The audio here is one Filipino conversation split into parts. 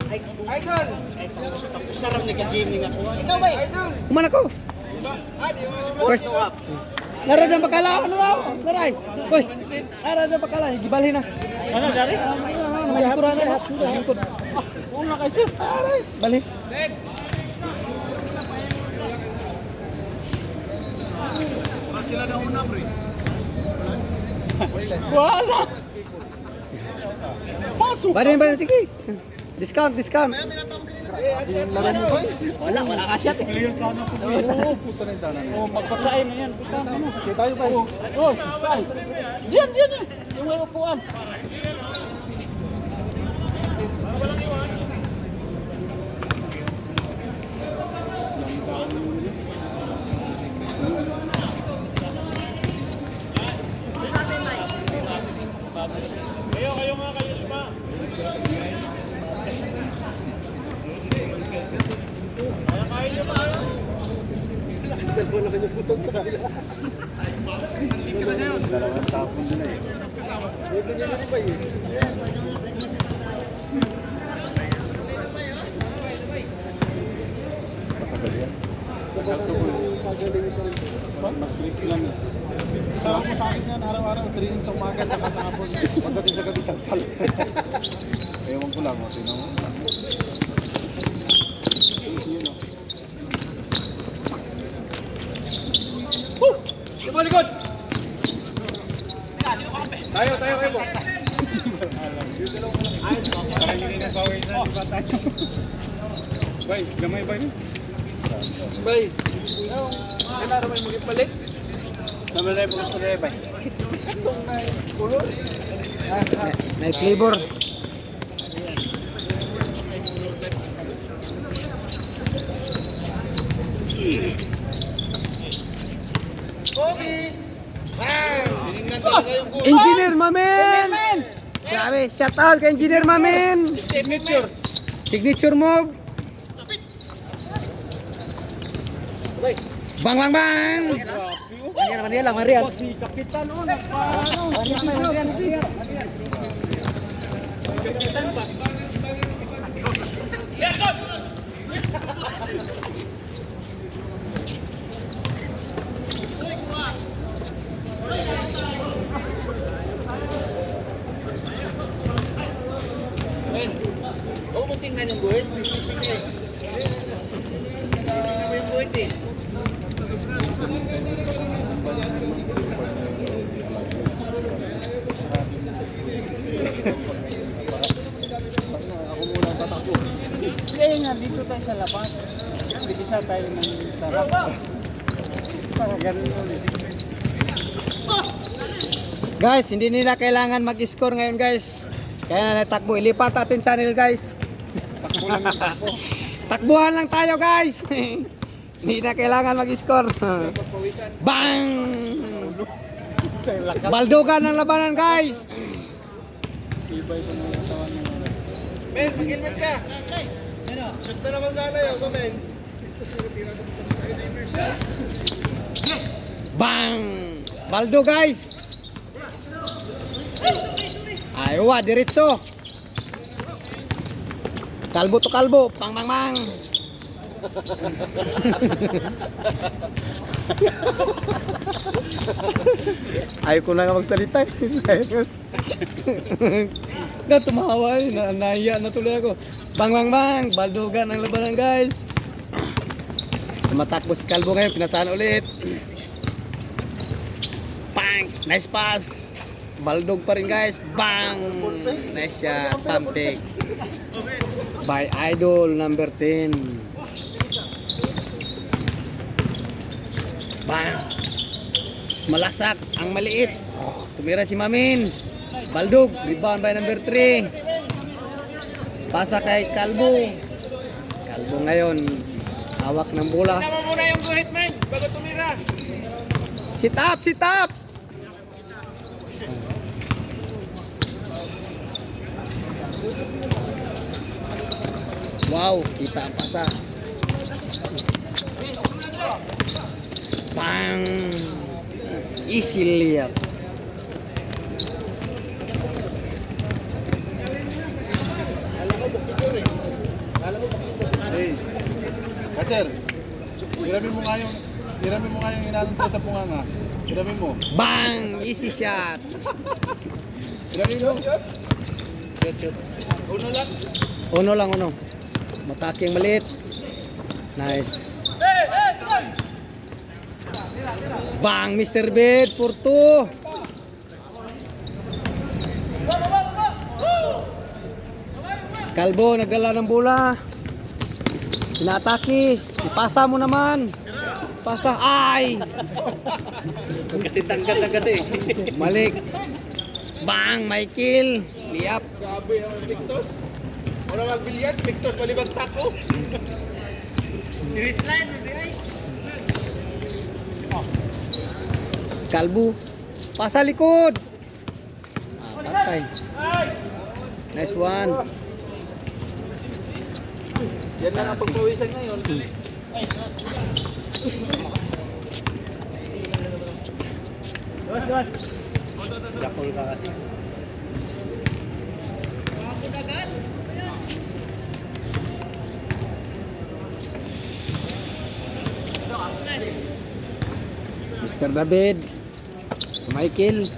Idol! Sarap na ka-gaming ako. Ikaw ba? Idol! Kuman ako. First Nara dyan bakala. Ano daw? Naray. Uy. Nara dyan bakala. Gibalhin na. Ano, dari? May hikuran na. Hikod. Una kayo, sir. Aray. Bali. Sila na una, pre. Wala. Pasok. Bali. Sige. Discount. Wala ka shot eh. Clear sana po. Oo, puta na yung tanan. Oo, magpatsain na yan. Puta na. Okay, tayo ba? Oo, saan? Diyan. Yung may upuan. Kayo lima. Kain nyo ba? Lakas na po naman yung butong sa kanila. Dalawang tapon nila eh. Ito nyo na ba yun? Matagal yan. Mas risk lang eh. Sabi ko sa akin yan, araw-araw, training sa umaga at tapos pagdating sa gabi, sagsal. Ewan ko lang, tinan mo. Likod! Tayo, Ebo. Parang hindi na bawin na, di ba tayo? Bay, gamay ba yun? Bay, kailangan naman mag-ipalit? Naman na yung gusto na bay. Itong na kulor. May flavor. Engineer Mamen! Grabe, shout out kay Engineer Mamen! Signature mo! Bang! Marian. Si Kapitan o, huwag mo tingnan yung guhit. Tingnan mo yung guhit eh. Ako muna ang tatakbo. Kaya nga, dito tayo sa labas. Digisa tayo ng sarap. Para ganun ulit. Guys, hindi nila kailangan mag-score ngayon guys. Kaya na natakbo. Ilipat natin channel guys. Takbo lang yung takbo. Takbuhan lang tayo guys. Hindi na kailangan mag-score. Bang! Baldugan ng labanan guys. Ibay ko na yung tawan niya. Men, mag-ilmas ka! Shoot na naman sana yun, men. Bang! Baldo guys. Aywa, diretso. Kalbo to kalbo, pang. Ayaw ko lang magsalita. Na tumawa eh, nahiya na tuloy ako. Bang. Baldugan ang labanan guys. Tumatakbo si Kalbo ngayon, pinasaan ulit. Bang! Nice pass. Baldog pa rin guys. Bang! Nice shot. Pampik. By Idol number 10. Bang! Malaksak ang maliit. Tumira si Mamin. Baldog. Rebound by number 3. Pasa kay Kalbo. Kalbo ngayon. Hawak ng bola. Tama muna yung guhit, men, bago tumira. Sit up! Wow, kita ang pasa. Bang! Easy layup. sir. Hiramin mo nga yung inanon sa'yo sa punganga. Hiramin mo. Bang! Easy shot. Hiramin mo. Shoot. Uno lang. Uno. Mataking maliit. Nice. Bang! Mr. Bed, for 2. Kalbo, nagdala ng bola. Inaatake. Ipasa mo naman. Pasa. Ay! Kasi tanggat-tanggat eh. Malik. Bang! Michael. Liap. Grabe naman, Victor. Wala magbilyan, Victor, palibang tako. Kalbo. Pasa likod. Patay. Nice one. Yan lang ang pagpawisan ngayon. Dakol ka kasi. Mr. David. Michael.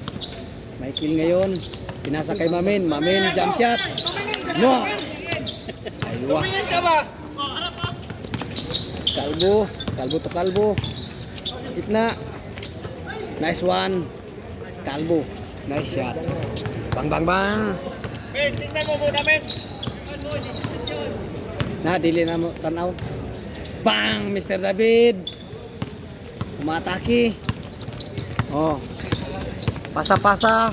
Michael ngayon. Pinasa kay Mamin. Mamin, jump shot. No! Aywa. Kalbo. Kalbo to kalbo. Gitna. Nice one. Kalbo. Nice shot. Bang, bang, bang. Men, tingnan mo muna, men. Na, dili na mo tanaw. Bang! Mr. David. Umatake. Oh. Pasa-pasa.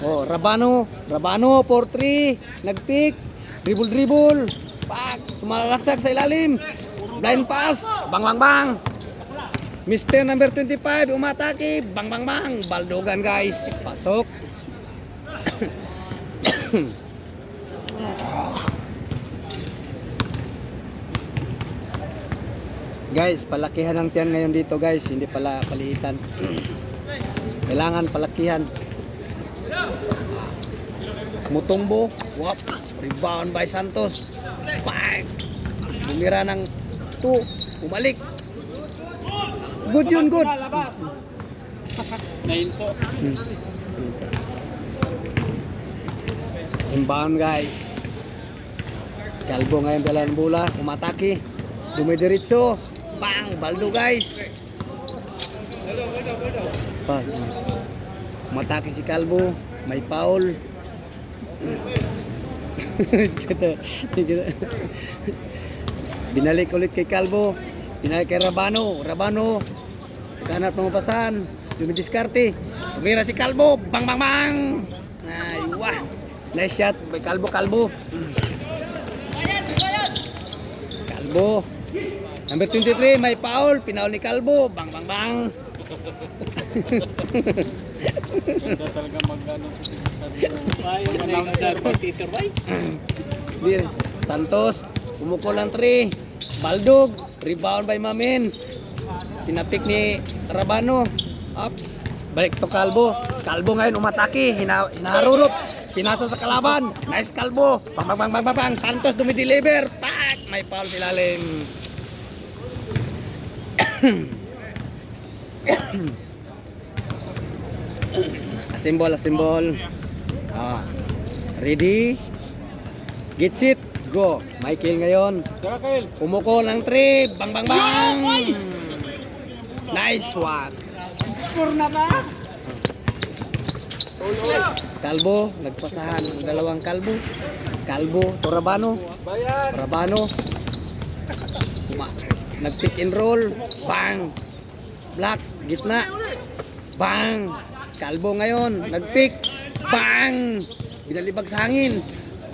Oh, Rabano. Rabano, 4-3. Nag-pick. Dribble. Pak. Sumalaksak sa ilalim. Blind pass. Bang, bang, bang. Mr. number 25. Umatake. Bang, bang, bang. Baldogan, guys. Pasok. Guys, palakihan ang tiyan ngayon dito, guys. Hindi pala paliitan. Kailangan palakihan. Mutombo. Wap. Rebound by Santos. Bang! Bumira ng 2. Umalik. Good yun, good. Nahinto. Inbound, guys. Kalbo ngayon dala ng bola. Umatake. Dumidiritso. Bang! Baldo, guys. Bang. Umatake si Kalbo. May foul. Binalik ulit kay Kalbo. Binalik kay Rabano. Rabano. Kanat mapasan. Dumidiskarte. Tumira si Kalbo. Bang, bang, bang. Ay, wah. Nice shot. By Kalbo. Kalbo. Number 23, may foul. Pinaul ni Kalbo. Bang, bang, bang. Hindi talaga mag-ano sa ayaw na yung sa Tito Bay. Santos. Umukol ng 3. Baldog. Rebound by Mamin. Pinapik ni Rabano. Ups. Balik to Kalbo. Kalbo ngayon umatake. Hinarurot. Pinasa sa kalaban. Nice Kalbo. Bang, bang, bang, bang, bang, bang. Santos dumideliver. Pak! May foul nilalim. Assemble. Ready? Get set. Go. Michael ngayon. Pumuko ng 3. Bang, bang, bang. Nice one. Score na ba? Kalbo, nagpasahan ng dalawang Kalbo. Kalbo to Rabano. Rabano. Nag-pick and roll. Bang. Black, gitna. Bang. Kalbo ngayon, nag-pick. Bang. Binalibag sa hangin.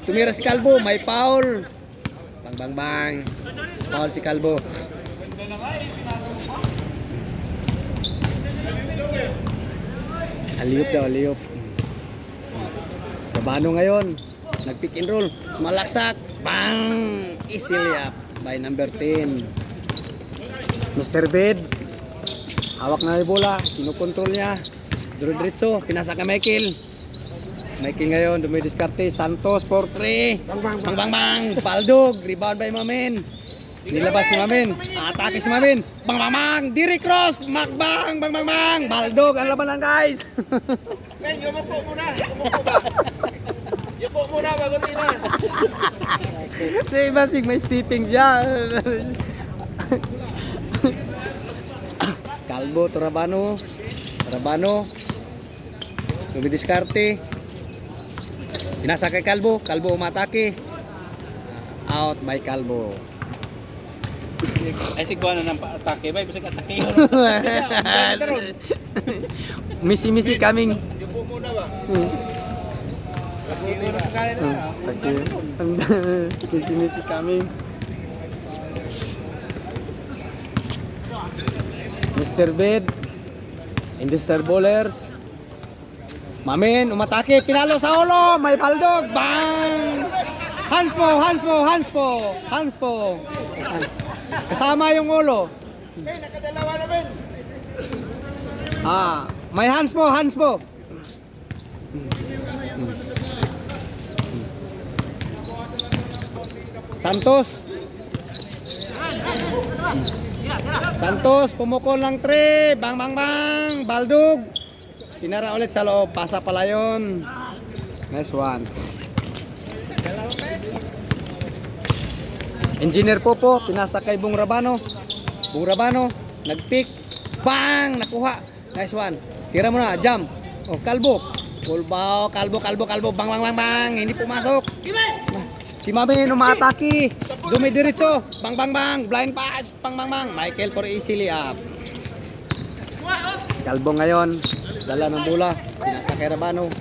Tumira si Kalbo, may foul. Bang, bang, bang. Foul si Kalbo. Aliyop. Rabano ngayon, nag-pick and roll. Malaksak. Bang. Easy layup by number 10. Mr. Bed. Hawak na yung bola. Kinukontrol niya. Diretso. Pinasa ka Michael. Michael ngayon. Dumidiskarte. Santos 4-3. Bang, bang, bang. Baldog. Rebound by Mamin. Nilabas ni Mamin. Atake si Mamin. Bang bang bang. Diri cross. Magbang. Bang bang bang. Baldog ang labanan guys. Men, yumuko muna. Yumuko ba? Yuko muna bago tina. Si Basig may stepping siya. Kalbo, Torabano. Torabano. Nubidiskarte. Pinasa kay Kalbo. Kalbo umatake. Out by Kalbo. Ay, si Kuana ng atake ba? Kasi atake. Misi-misi kaming. Yuko muna ba? Misi-misi kaming. Mr. Bed. Industrial Bowlers. Mamin, umatake. Pinalo sa ulo. May baldog. Bang! Hands po. Kasama yung ulo. Nakadalawa na men. May hands mo. Santos, pumukol ng 3. Bang bang bang. Baldog. Tinara ulit sa loob. Pasa pala yun. Nice one. Engineer Popo, pinasa kay Bung Rabano. Nag-pick. Bang! Nakuha. Nice one. Tira mo na, jump. Kalbo. Kulbaw, kalbo. Bang. Hindi pumasok. Si Mamin umatake. Dumidiretso. Bang. Blind pass. Bang. Michael for easily up. Kalbo ngayon. Dala ng bola. Pinasa kay Rabano.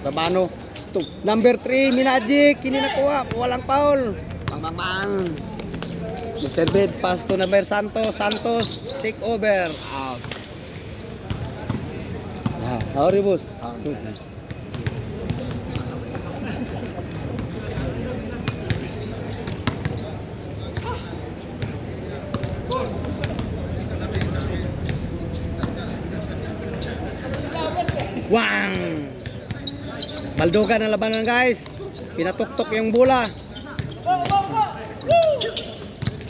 Number 3, Minagic. Hindi nakuha. Walang foul. Bang. Mr. Bed, pass to number Santos, take over, out. How are you, boss? Good. Wang! Baldogan ang labanan guys. Pinatuktok yung bola.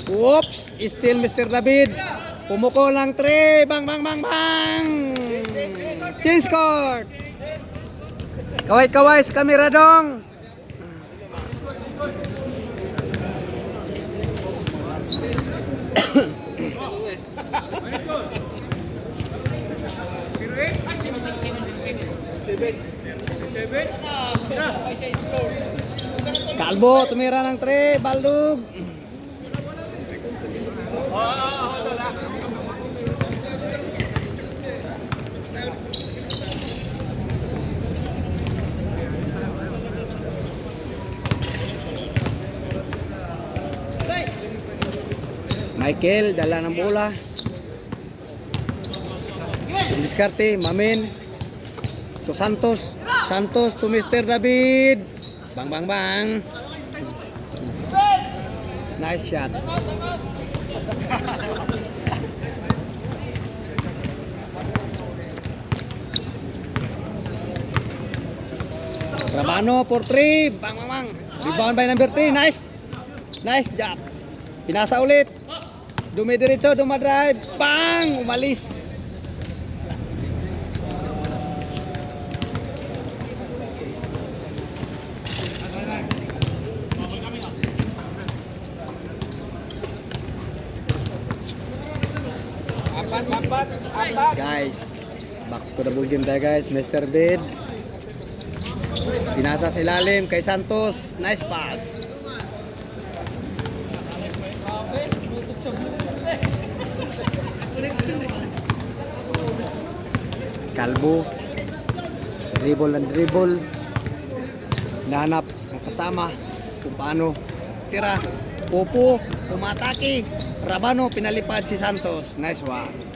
Whoops! Still Mr. David. Pumuko lang 3. Bang! Change court! Kaway sa kamera dong! Kalbo, tumira ng 3. Baldog! Michael, dala ng bola. Diskarte, Mamin. To Santos to Mr. David. Bang. Nice shot. Rabano for 3. Bang. Rebound by number 3. Nice job. Pinasa ulit. Dumidiretso, dumadrive. Bang! Umalis. Apat. Guys, back to the ball game tayo guys. Mr. Bed. Pinasa sa ilalim kay Santos. Nice pass. Kalbo. Dribble. Nahanap ang kasama kung paano tira. Popo, umatake. Rabano, pinalipad si Santos. Nice one.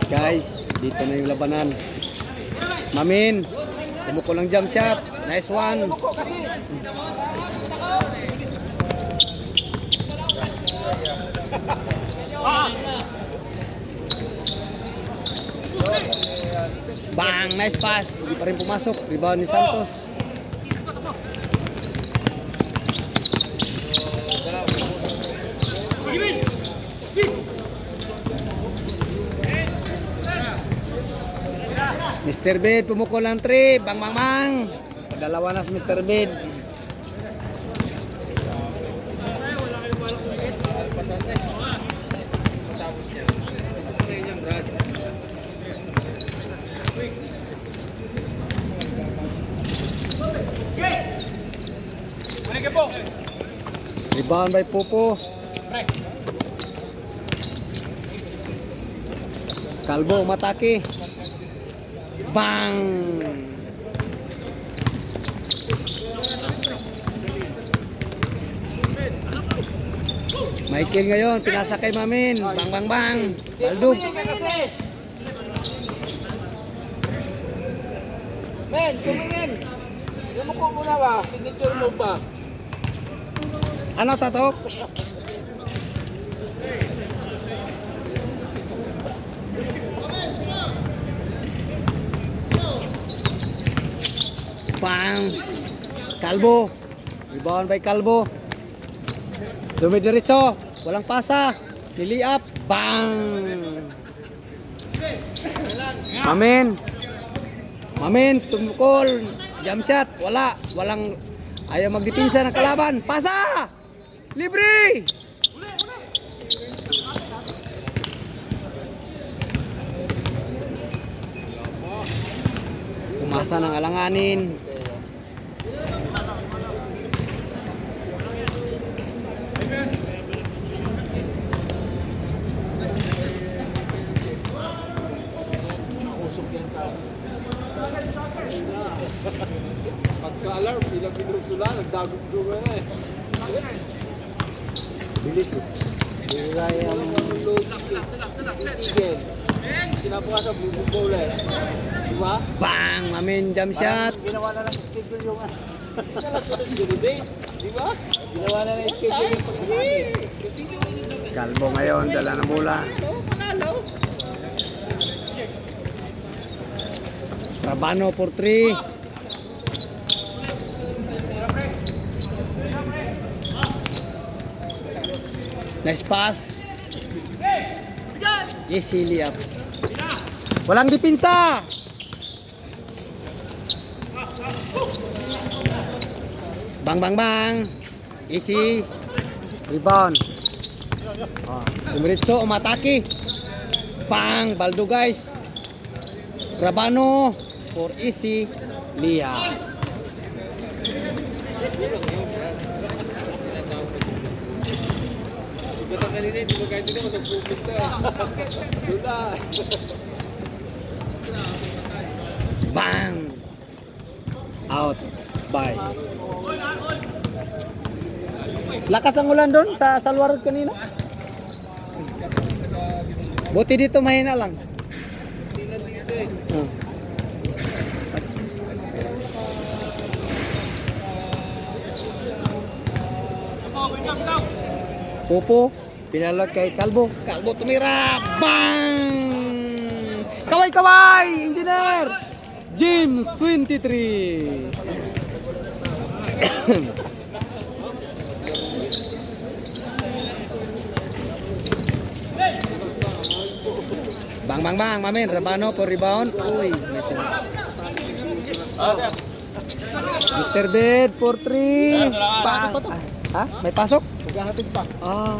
Guys, dito na yung labanan. Mamin, pumuko ng jump shot. Nice one. Bang, nice pass. Hindi pa rin pumasok. Rebound ni Santos. Mr. Bid, pumukol ng 3. Bang, bang, bang. Dalawa na si Mr. Bid. Rebound by Popo. Kalbo matake. Bang! Michael ngayon, pinasa kay Mamin. Bang, bang, bang. Baldug. Men, tumingin. Yung ko muna ba? Signature mo ba? Ano sa to? Bang! Kalbo. Rebound by Kalbo. Dumidiretso. Walang pasa. Niliap. Bang! Mamin. Mamin, tumukol. Jump shot. Wala. Walang ayaw magdipinsa ng kalaban. Pasa! Libre! Umasa ng alanganin. Pagka-alarm, ilang minuto lang, nagdagog-dugo na eh. Bilis eh. Biray ang load. Again. Kinabukasan, bubog ulit. Diba? Bang! Mamin, jump shot. Ginawa na lang schedule yung Diba? ginawa na lang schedule yung pagkakali. Kalbo ngayon, dala ng bola. Rabano for 3. Nice pass. Easy layup. Walang dipinsa. Bang, bang, bang. Easy. Rebound. Dumiretso, umatake. Bang, baldo guys. Rabano for easy layup. Ba't kanina, hindi mo kahit hindi mo sa bubog na eh. Dula. Bang! Out by. Lakas ang ulan doon sa Salwarod kanina. Buti dito mahina lang. Popo, pinalot kay Kalbo. Kalbo tumira. Bang! Kaway-kaway! Engineer! James 23. Bang, bang, bang, Mamin. Rabano for rebound. Uy, missing. Mr. Bed for 3. Bang. Ha? May pasok? Maghahatid pa. Ah.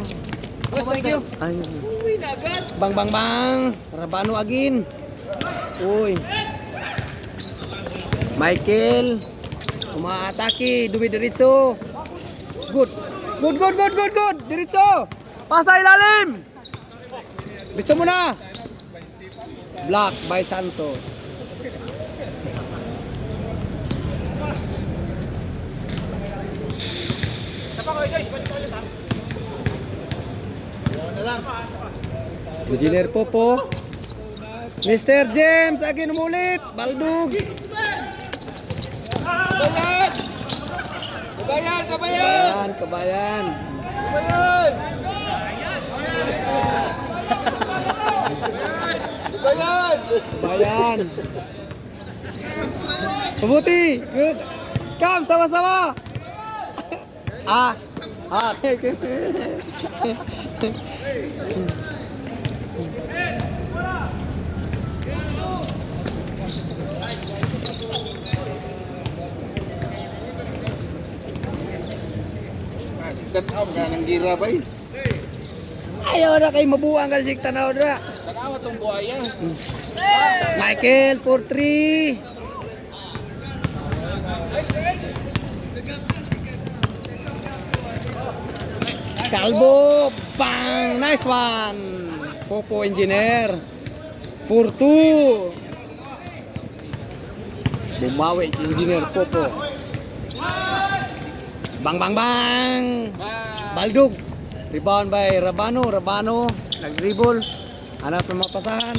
Thank you. Ay. Bang, bang, bang. Rabano again. Uy. Michael. Umaatake. Dumidiretso. Good. Good, good, good, good, good. Diretso. Pasa ilalim. Diretso muna. Block by Santos. Engineer Popo. Mr. James again umulit. Baldug. Kabayan! Kabayan! Kabayan! Kabayan, kabayan. Kabayan! Kabayan! Kabayan. Mabuti. Good. Come, sama-sama. Ah. Ah. Tanaw ka ng gira ba eh. Ayaw na kayo mabuang ka si tanaw na. Tanaw itong buhaya. Michael, 4-3. Calvo, bang! Nice one! Popo Engineer. 4-2. Bumawi si Engineer Popo. Bang, bang, bang! Baldog. Rebound by Rabano. Rabano. Nag-dribble. Hanap ng mapasahan.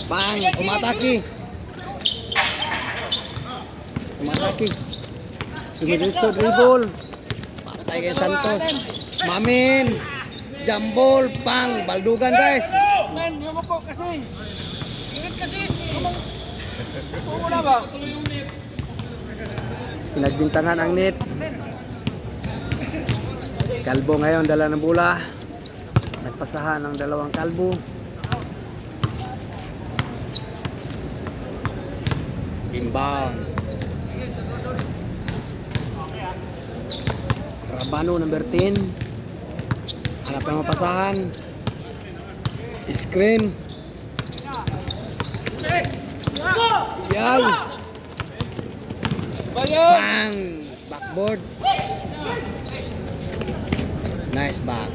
Bang! Umataki. Umataki. Sumiritso dribble. Patay kay Santos. Mamin. Jambol. Bang! Baldugan guys. Man, yumuko kasi. Kung na ba? Pinagbintangan ang net. Kalbo ngayon, dala ng bola. Nagpasahan ng dalawang kalbo. Inbound. Rabano number 10. Hanap ng mapasahan. Screen. Yan. Bayan! Bang! Backboard. Nice box.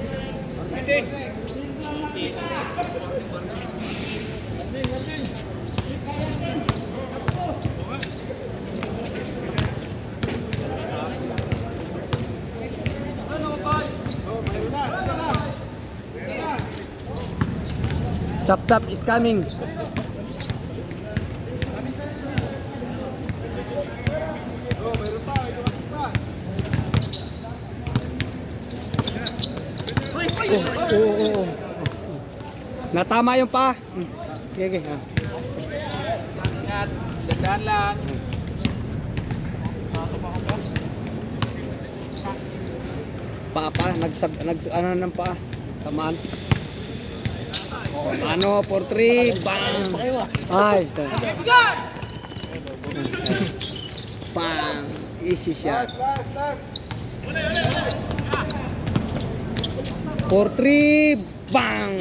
Chop chop is coming. Oh. Natama yung pa. Sige. Ingat. Dandan lang. Ano ng pa? Tamaan. Ano, 4-3, bang! Ay, sorry. Bang! Easy shot. 4-3, bang!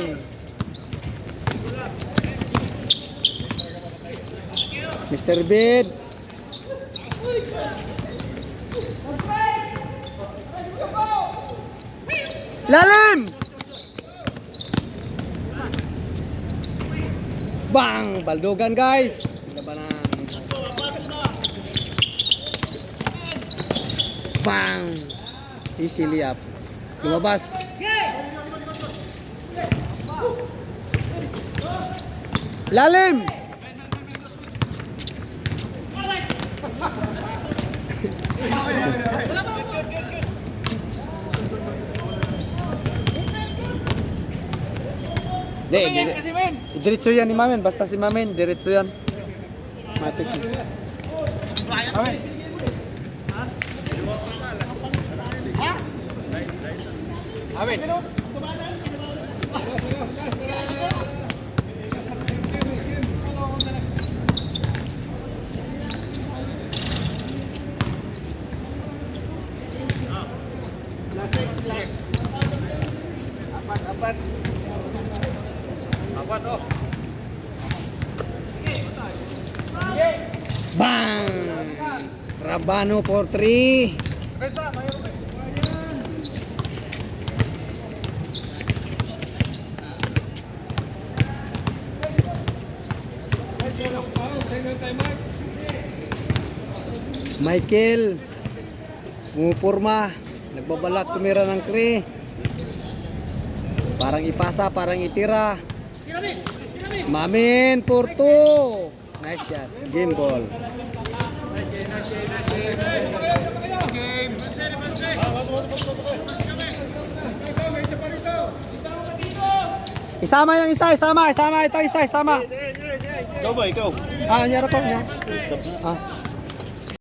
Mr. Bid. Lalim! Bang! Baldugan guys. Labanan. Bang! Easy layup. Lumabas. Lalim! Diretso yan ni Mamen, basta si Mamen, diretso yan. Matik. Amin. Apat. Oh. Bang! Rabano 4-3. Michael pumupurma, nagbabalat tumira ng kre. Parang ipasa, parang itira. Mamin, Porto. Nice shot. Game ball. Isama yung isa, isama. Ito isa, isama. Ikaw ba, ikaw? Nyara po niya.